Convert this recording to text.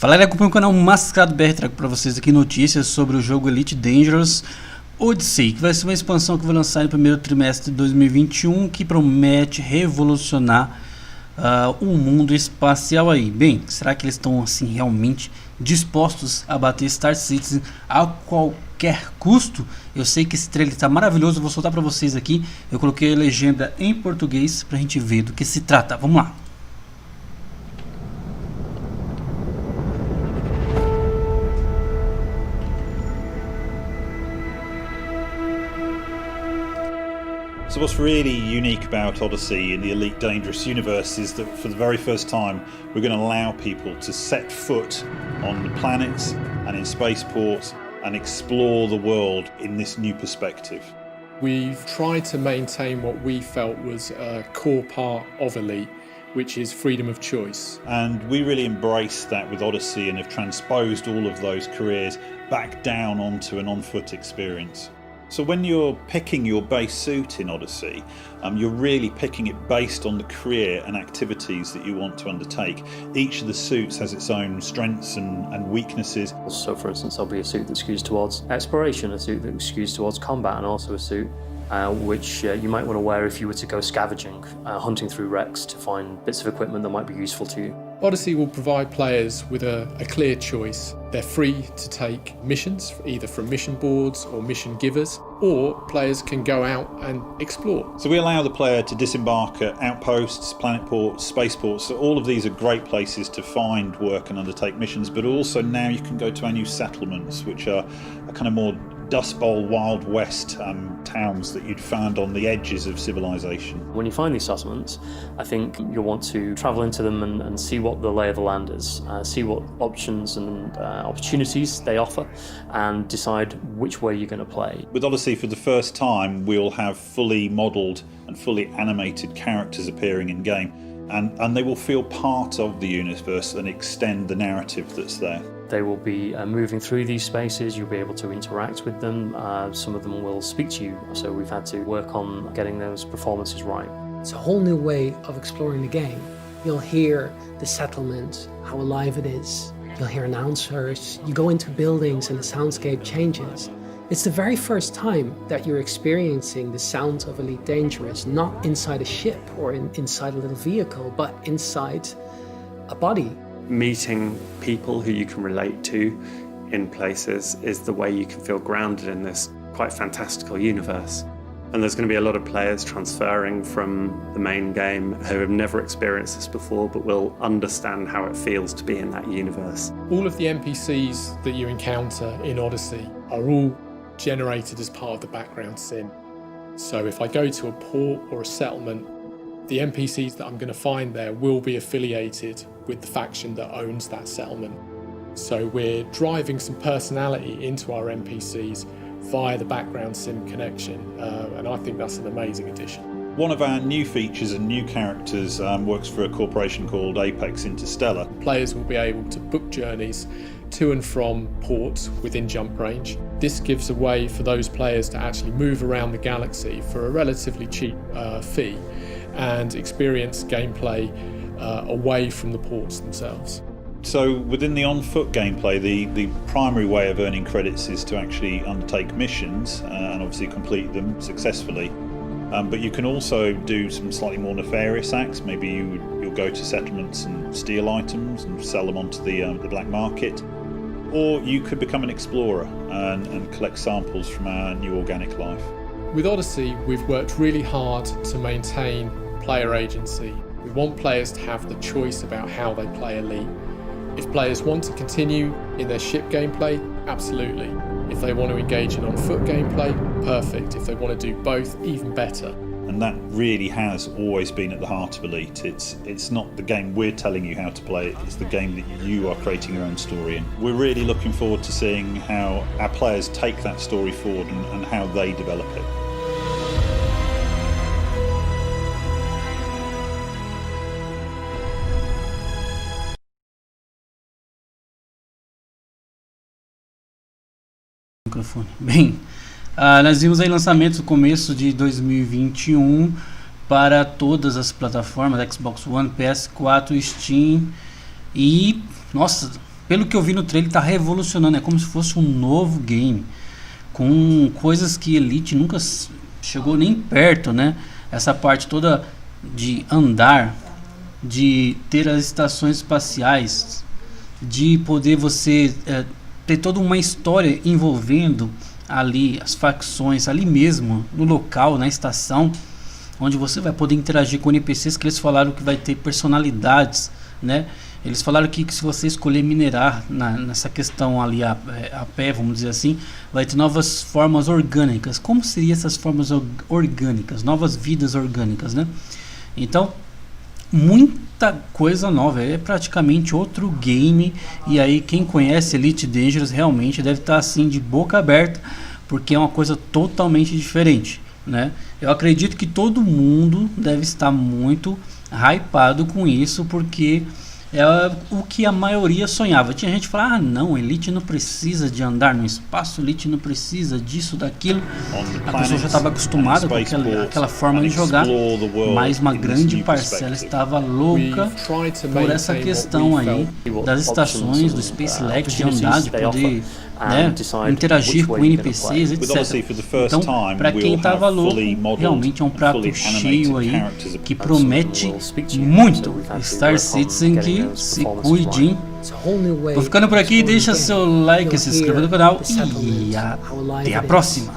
Fala, galera, acompanha o canal Mascarado BR, trago para vocês aqui notícias sobre o jogo Elite Dangerous Odyssey, que vai ser uma expansão que vai lançar no primeiro trimestre de 2021, que promete revolucionar o mundo espacial aí. Bem, será que eles estão assim realmente dispostos a bater Star Citizen a qualquer custo? Eu sei que esse trailer está maravilhoso, eu vou soltar para vocês aqui. Eu coloquei a legenda em português para a gente ver do que se trata. Vamos lá. So what's really unique about Odyssey in the Elite Dangerous universe is that for the very first time we're going to allow people to set foot on the planets and in spaceports and explore the world in this new perspective. We've tried to maintain what we felt was a core part of Elite, which is freedom of choice. And we really embraced that with Odyssey and have transposed all of those careers back down onto an on-foot experience. So when you're picking your base suit in Odyssey, you're really picking it based on the career and activities that you want to undertake. Each of the suits has its own strengths and weaknesses. So for instance, there'll be a suit that skews towards exploration, a suit that skews towards combat, and also a suit which you might want to wear if you were to go scavenging, hunting through wrecks to find bits of equipment that might be useful to you. Odyssey will provide players with a clear choice. They're free to take missions, either from mission boards or mission givers, or players can go out and explore. So we allow the player to disembark at outposts, planet ports, spaceports. So all of these are great places to find work and undertake missions, but also now you can go to our new settlements, which are a kind of more Dust Bowl Wild West towns that you'd find on the edges of civilization. When you find these settlements, I think you'll want to travel into them and see what the lay of the land is, see what options and opportunities they offer, and decide which way you're going to play. With Odyssey, for the first time, we'll have fully modelled and fully animated characters appearing in game, and they will feel part of the universe and extend the narrative that's there. They will be moving through these spaces, you'll be able to interact with them, some of them will speak to you, so we've had to work on getting those performances right. It's a whole new way of exploring the game. You'll hear the settlement, how alive it is. You'll hear announcers, you go into buildings and the soundscape changes. It's the very first time that you're experiencing the sound of Elite Dangerous, not inside a ship or inside a little vehicle, but inside a body. Meeting people who you can relate to in places is the way you can feel grounded in this quite fantastical universe. And there's going to be a lot of players transferring from the main game who have never experienced this before but will understand how it feels to be in that universe. All of the NPCs that you encounter in Odyssey are all generated as part of the background sim. So if I go to a port or a settlement, the NPCs that I'm going to find there will be affiliated with the faction that owns that settlement. So we're driving some personality into our NPCs via the background sim connection, and I think that's an amazing addition. One of our new features and new characters works for a corporation called Apex Interstellar. Players will be able to book journeys to and from ports within jump range. This gives a way for those players to actually move around the galaxy for a relatively cheap fee and experience gameplay away from the ports themselves. So within the on-foot gameplay, the primary way of earning credits is to actually undertake missions and obviously complete them successfully. But you can also do some slightly more nefarious acts. Maybe you'll go to settlements and steal items and sell them onto the black market. Or you could become an explorer and collect samples from our new organic life. With Odyssey, we've worked really hard to maintain player agency. We want players to have the choice about how they play Elite. If players want to continue in their ship gameplay, absolutely. If they want to engage in on-foot gameplay, perfect. If they want to do both, even better. And that really has always been at the heart of Elite. It's not the game we're telling you how to play it, it's the game that you are creating your own story in. We're really looking forward to seeing how our players take that story forward and how they develop it. Bem, nós vimos aí lançamentos no começo de 2021 para todas as plataformas, Xbox One, PS4, Steam e, nossa, pelo que eu vi no trailer, tá revolucionando. É como se fosse um novo game, com coisas que Elite nunca chegou nem perto, né? Essa parte toda de andar, de ter as estações espaciais, de poder você ter toda uma história envolvendo ali as facções, ali mesmo, no local, na estação, onde você vai poder interagir com NPCs, que eles falaram que vai ter personalidades, né? Eles falaram que se você escolher minerar nessa questão ali a pé, vamos dizer assim, vai ter novas formas orgânicas. Como seriam essas formas orgânicas? Novas vidas orgânicas, né? Então, muita coisa nova, é praticamente outro game. E aí quem conhece Elite Dangerous realmente deve estar assim de boca aberta, porque é uma coisa totalmente diferente, né? Eu acredito que todo mundo deve estar muito hypado com isso, porque é o que a maioria sonhava. Tinha gente que falava, ah não, Elite não precisa de andar no espaço, Elite não precisa disso, daquilo. A pessoa já estava acostumada com aquela forma de jogar, mas uma grande parcela estava louca por essa questão aí das estações, do Space Legs, de andar, de poder, né, interagir com NPCs, etc. Então, para quem estava louco, realmente é um prato cheio aí que promete muito. Star Citizen que se cuide. Vou ficando por aqui, deixa seu like, se inscreva no canal e até a próxima.